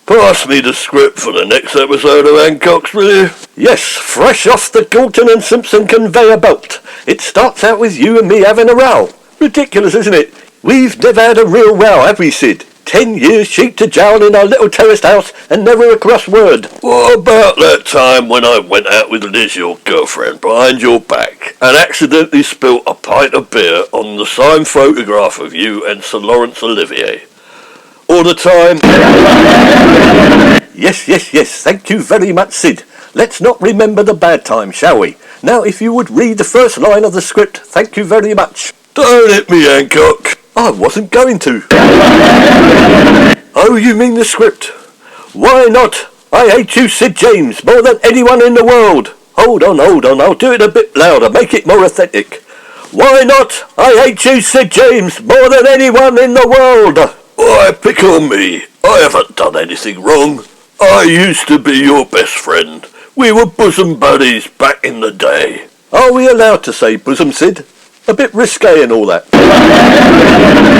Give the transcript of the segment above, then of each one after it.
Pass me the script for the next episode of Hancock's, will you? Yes, fresh off the Galton and Simpson conveyor belt. It starts out with you and me having a row. Ridiculous, isn't it? We've never had a real row, have we, Sid? 10 years cheek to jowl in our little terraced house and never a cross word. What about that time when I went out with Liz, your girlfriend, behind your back and accidentally spilt a pint of beer on the signed photograph of you and Sir Laurence Olivier? Or the time... Yes, thank you very much, Sid. Let's not remember the bad time, shall we? Now, if you would read the first line of the script, thank you very much. Don't hit me, Hancock. I wasn't going to. Oh, you mean the script? Why not? I hate you, Sid James, more than anyone in the world. Hold on, I'll do it a bit louder, make it more authentic. Why not? I hate you, Sid James, more than anyone in the world. Why pick on me? I haven't done anything wrong. I used to be your best friend. We were bosom buddies back in the day. Are we allowed to say bosom, Sid? A bit risque and all that.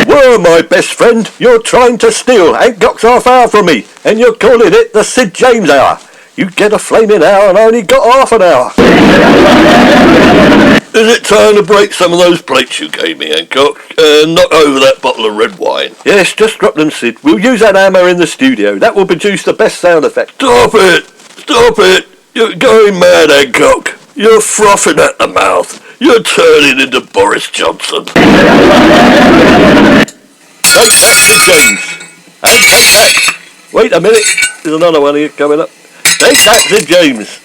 Were my best friend, you're trying to steal Hancock's half hour from me, and you're calling it the Sid James hour. You get a flaming hour and I only got half an hour. Is it time to break some of those plates you gave me, Hancock, and knock over that bottle of red wine? Yes, just drop them, Sid. We'll use that hammer in the studio. That will produce the best sound effect. Stop it! You're going mad, Hancock. You're frothing at the mouth. You're turning into Boris Johnson. Right, that's Sid James. Hey, take that. Wait a minute. There's another one here coming up. Take that, Sid James.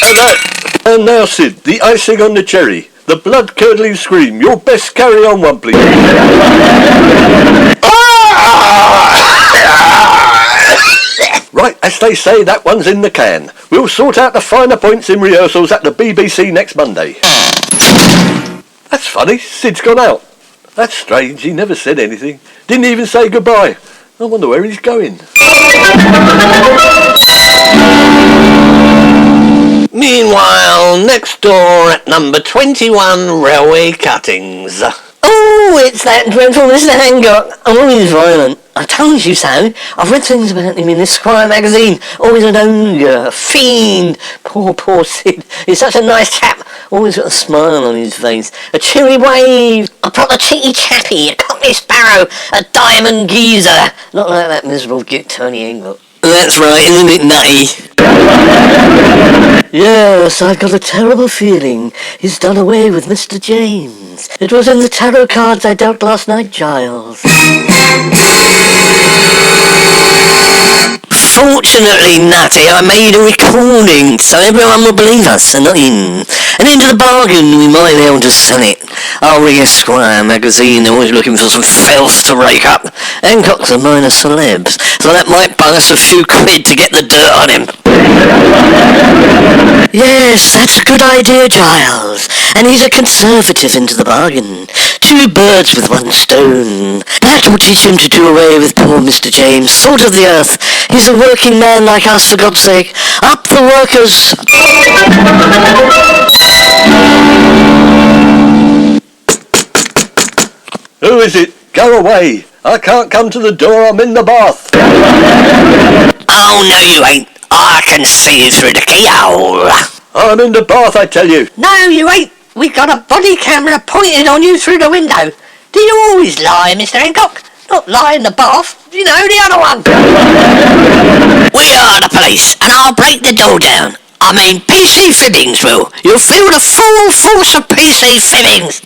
And that. And now, Sid, the icing on the cherry. The blood-curdling scream. Your best carry-on one, please. Right, as they say, that one's in the can. We'll sort out the finer points in rehearsals at the BBC next Monday. That's funny, Sid's gone out. That's strange, he never said anything. Didn't even say goodbye. I wonder where he's going. Meanwhile, next door at number 21 Railway Cuttings. Oh, it's that dreadful Mr. Hancock. Always violent. I told you so. I've read things about him in this Squire magazine. Always an ogre, a fiend. Poor Sid. He's such a nice chap. Always got a smile on his face. A cheery wave. A proper cheeky chappy. A cockney sparrow. A diamond geezer. Not like that miserable git Tony Hancock. That's right, isn't it, Nutty? Yes, I've got a terrible feeling he's done away with Mr. James. It was in the tarot cards I dealt last night, Giles. Fortunately, Nutty, I made a recording, so everyone will believe us and not him. And into the bargain, we might be able to sell it. I'll ring Esquire magazine, they're always looking for some filth to rake up. Hancock's a minor celebs, so that might buy us a few quid to get the dirt on him. Yes, that's a good idea, Giles. And he's a conservative into the bargain. 2 birds with 1 stone. That will teach him to do away with poor Mr. James, salt of the earth. He's a working man like us, for God's sake. Up the workers! Who is it? Go away. I can't come to the door, I'm in the bath. Oh, no you ain't. I can see you through the keyhole. I'm in the bath, I tell you. No, you ain't. We got a body camera pointed on you through the window. Do you always lie, Mr. Hancock? Not lie in the bath. You know, the other one. We are the police, and I'll break the door down. I mean, PC fibbings will. You'll feel the full force of PC fibbings.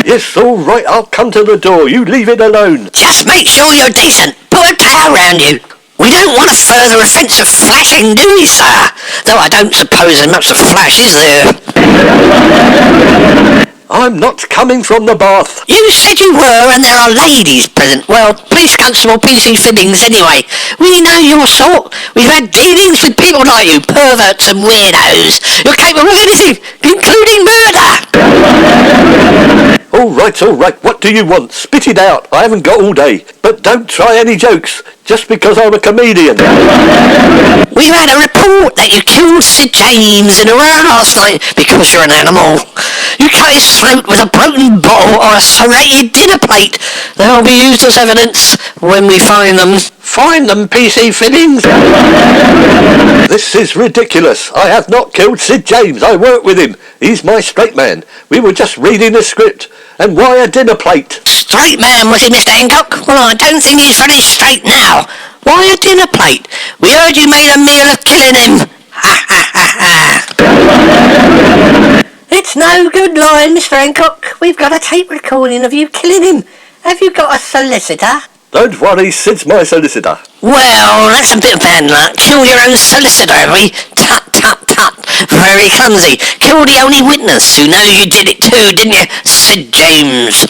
Yes, all right, I'll come to the door. You leave it alone. Just make sure you're decent. Put a towel round you. We don't want a further offence of flashing, do we, sir? Though I don't suppose there's much to flash, is there? I'm not coming from the bath. You said you were, and there are ladies present. Well, Police Constable PC Fibbings, anyway. We know your sort. We've had dealings with people like you, perverts and weirdos. You're capable of anything, including murder. All right, what do you want? Spit it out. I haven't got all day. But don't try any jokes. just because I'm a comedian. We've had a report that you killed Sir James in a row last night because you're an animal. You cut his throat with a broken bottle or a serrated dinner plate. They'll be used as evidence when we find them. Find them, PC Fillings! This is ridiculous. I have not killed Sid James. I work with him. He's my straight man. We were just reading the script. And why a dinner plate? Straight man, was he, Mr. Hancock? Well, I don't think he's very straight now. Why a dinner plate? We heard you made a meal of killing him. Ha ha ha ha. It's no good lying, Mr. Hancock. We've got a tape recording of you killing him. Have you got a solicitor? Don't worry, Sid's my solicitor. Well, that's a bit of bad luck. Kill your own solicitor, have we? Tut, tut, tut. Very clumsy. Kill the only witness who knows you did it too, didn't you, Sid James?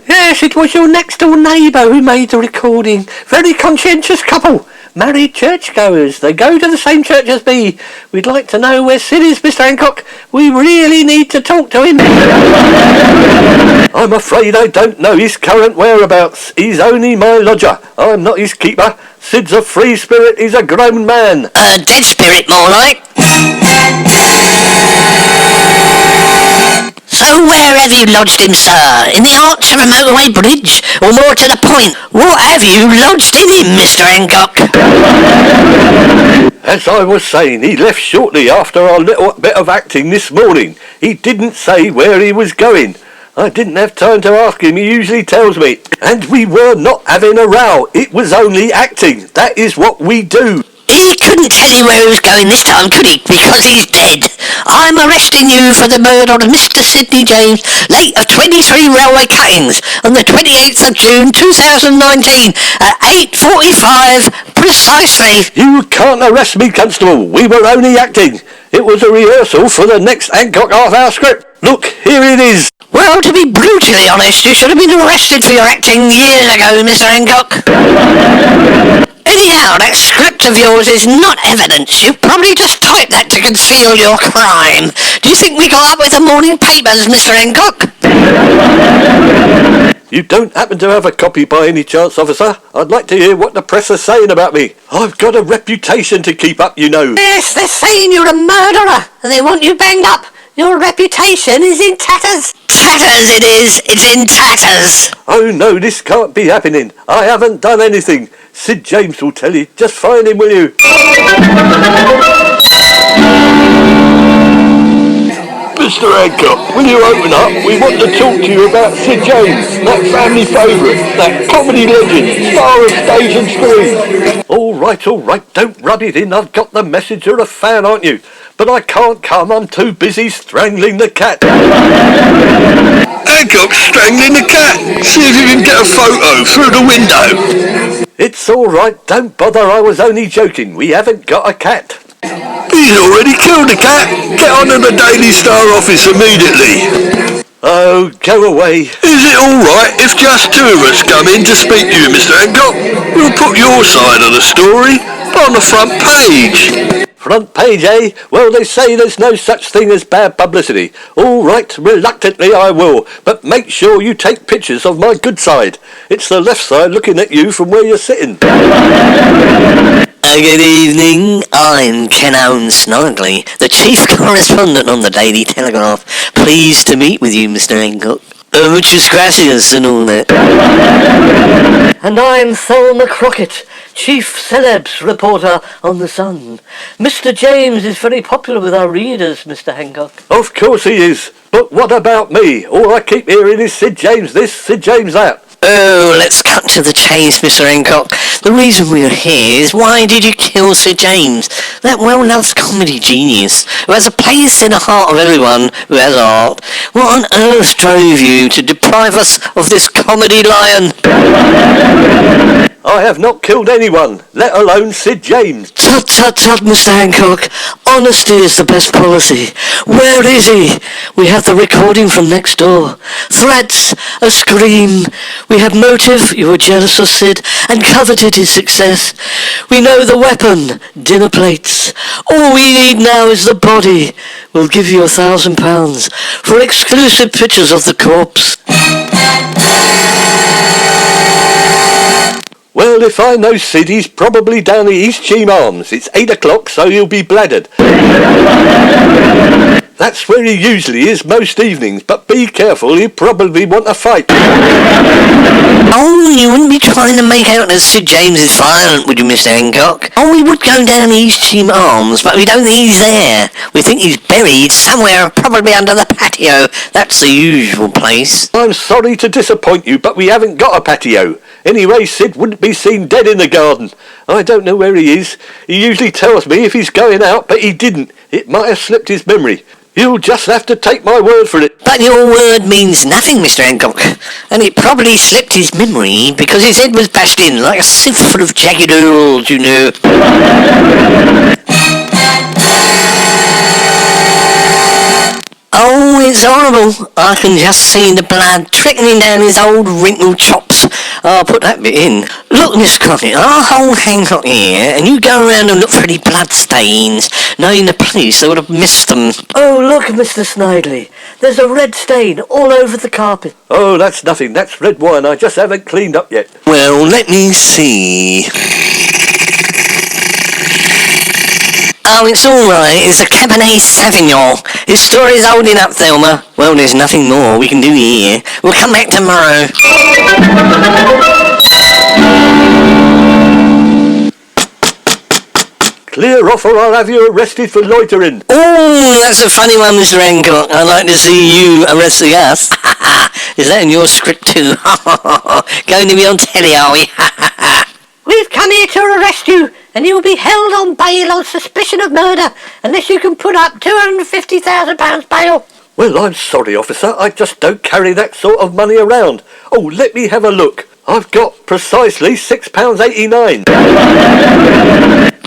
Yes, it was your next-door neighbour who made the recording. Very conscientious couple. Married churchgoers. They go to the same church as me. We'd like to know where Sid is, Mr. Hancock. We really need to talk to him. I'm afraid I don't know his current whereabouts. He's only my lodger. I'm not his keeper. Sid's a free spirit. He's a grown man. A dead spirit, more like. So where have you lodged him, sir? In the arch of a motorway bridge? Or more to the point, what have you lodged in him, Mr. Hancock? As I was saying, he left shortly after our little bit of acting this morning. He didn't say where he was going. I didn't have time to ask him. He usually tells me. And we were not having a row. It was only acting. That is what we do. He couldn't tell you where he was going this time, could he? Because he's dead. I'm arresting you for the murder of Mr. Sidney James, late of 23 railway cuttings, on the 28th of June 2019 at 8:45 precisely. You can't arrest me, Constable. We were only acting. It was a rehearsal for the next Hancock half-hour script. Look, here it is. Well, to be brutally honest, you should have been arrested for your acting years ago, Mr. Hancock. Anyhow, that script of yours is not evidence. You probably just typed that to conceal your crime. Do you think we got up with the morning papers, Mr. Hancock? You don't happen to have a copy by any chance, officer? I'd like to hear what the press are saying about me. I've got a reputation to keep up, you know. Yes, they're saying you're a murderer and they want you banged up. Your reputation is in tatters. Tatters it is. It's in tatters. Oh no, this can't be happening. I haven't done anything. Sid James will tell you. Just find him, will you? Mr. Hancock, will you open up? We want to talk to you about Sid James, that family favourite, that comedy legend, star of stage and screen. All right, don't rub it in. I've got the message. You're a fan, aren't you? But I can't come. I'm too busy strangling the cat. Hancock strangling the cat. See if you can get a photo through the window. It's all right. Don't bother. I was only joking. We haven't got a cat. He's already killed the cat. Get on to the Daily Star office immediately. Oh, go away. Is it all right if just two of us come in to speak to you, Mr. Hancock? We'll put your side of the story on the front page. Front page, eh? Well, they say there's no such thing as bad publicity. All right, reluctantly I will. But make sure you take pictures of my good side. It's the left side looking at you from where you're sitting. Good evening. I'm Ken Owen Snodley, the chief correspondent on the Daily Telegraph. Pleased to meet with you, Mr. Hancock. Muchas gracias and all that. And I'm Thelma Crockett, chief celebs reporter on The Sun. Mr. James is very popular with our readers, Mr. Hancock. Of course he is. But what about me? All I keep hearing is Sid James this, Sid James that. Oh, let's cut to the chase, Mr. Hancock. The reason we're here is why did you kill Sir James, that well-loved comedy genius who has a place in the heart of everyone who has art? What on earth drove you to deprive us of this comedy lion? I have not killed anyone, let alone Sid James. Tut, tut, tut, Mr. Hancock. Honesty is the best policy. Where is he? We have the recording from next door. Threats, a scream. We have motive, you were jealous of Sid, and coveted his success. We know the weapon, dinner plates. All we need now is the body. We'll give you £1,000 for exclusive pictures of the corpse. Well, if I know Sid, he's probably down at East Cheam Arms. It's 8 o'clock, so he'll be bladdered. That's where he usually is most evenings, but be careful, he'll probably want a fight. Oh, you wouldn't be trying to make out that Sid James is violent, would you, Mr. Hancock? Oh, we would go down East Cheam Arms, but we don't think he's there. We think he's buried somewhere, probably under the patio. That's the usual place. I'm sorry to disappoint you, but we haven't got a patio. Anyway, Sid wouldn't be seen dead in the garden. I don't know where he is. He usually tells me if he's going out, but he didn't. It might have slipped his memory. You'll just have to take my word for it. But your word means nothing, Mr. Hancock. And it probably slipped his memory because his head was bashed in like a sieve full of jagged earls, you know. Oh, it's horrible. I can just see the blood trickling down his old wrinkled chops. I'll put that bit in. Look, Miss Crockett, I'll hold Hancock here, and you go around and look for any blood stains. Knowing the police, they would have missed them. Oh, look, Mr. Snidely. There's a red stain all over the carpet. Oh, that's nothing. That's red wine. I just haven't cleaned up yet. Well, let me see. Oh, it's all right. It's a Cabernet Sauvignon. His story's holding up, Thelma. Well, there's nothing more we can do here. We'll come back tomorrow. Clear off or I'll have you arrested for loitering. Oh, that's a funny one, Mr. Hancock. I'd like to see you arresting us. Is that in your script too? Going to be on telly, are we? We've come here to arrest you, and you'll be held on bail on suspicion of murder, unless you can put up £250,000 bail. Well, I'm sorry, officer. I just don't carry that sort of money around. Oh, let me have a look. I've got precisely £6.89.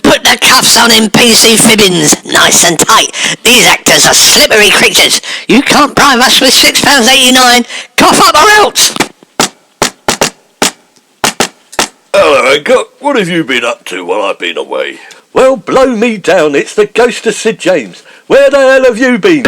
Put the cuffs on him, PC Fibbins. Nice and tight. These actors are slippery creatures. You can't bribe us with £6.89. Cough up or else. Hello, Hancock. What have you been up to while I've been away? Well, blow me down. It's the ghost of Sid James. Where the hell have you been?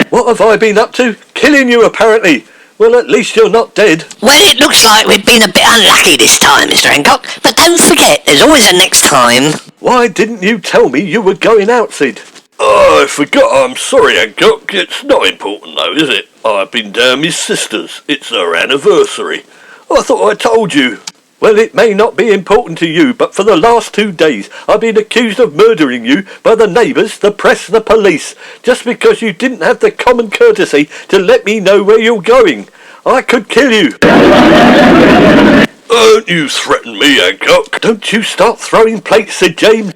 What have I been up to? Killing you, apparently. Well, at least you're not dead. Well, it looks like we've been a bit unlucky this time, Mr. Hancock. But don't forget, there's always a next time. Why didn't you tell me you were going out, Sid? Oh, I forgot. I'm sorry, Hancock. It's not important, though, is it? I've been down with sisters. It's her anniversary. I thought I told you. Well, it may not be important to you, but for the last 2 days I've been accused of murdering you by the neighbours, the press, the police, just because you didn't have the common courtesy to let me know where you're going. I could kill you. Don't you threaten me, Hancock. Don't you start throwing plates, Sid James.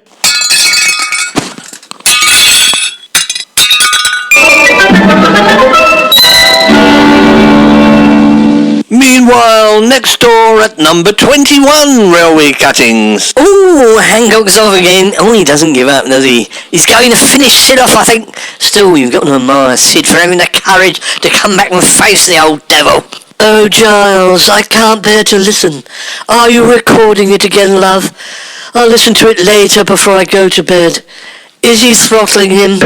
Meanwhile, next door at number 21, railway cuttings. Oh, Hancock's off again. Oh, he doesn't give up, does he? He's going to finish Sid off, I think. Still, you've got to admire Sid for having the courage to come back and face the old devil. Oh, Giles, I can't bear to listen. Are you recording it again, love? I'll listen to it later before I go to bed. Is he throttling him?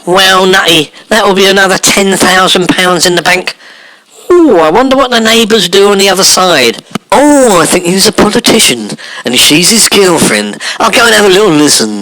Well, Nutty, that will be another £10,000 in the bank. Oh, I wonder what the neighbours do on the other side. Oh, I think he's a politician, and she's his girlfriend. I'll go and have a little listen.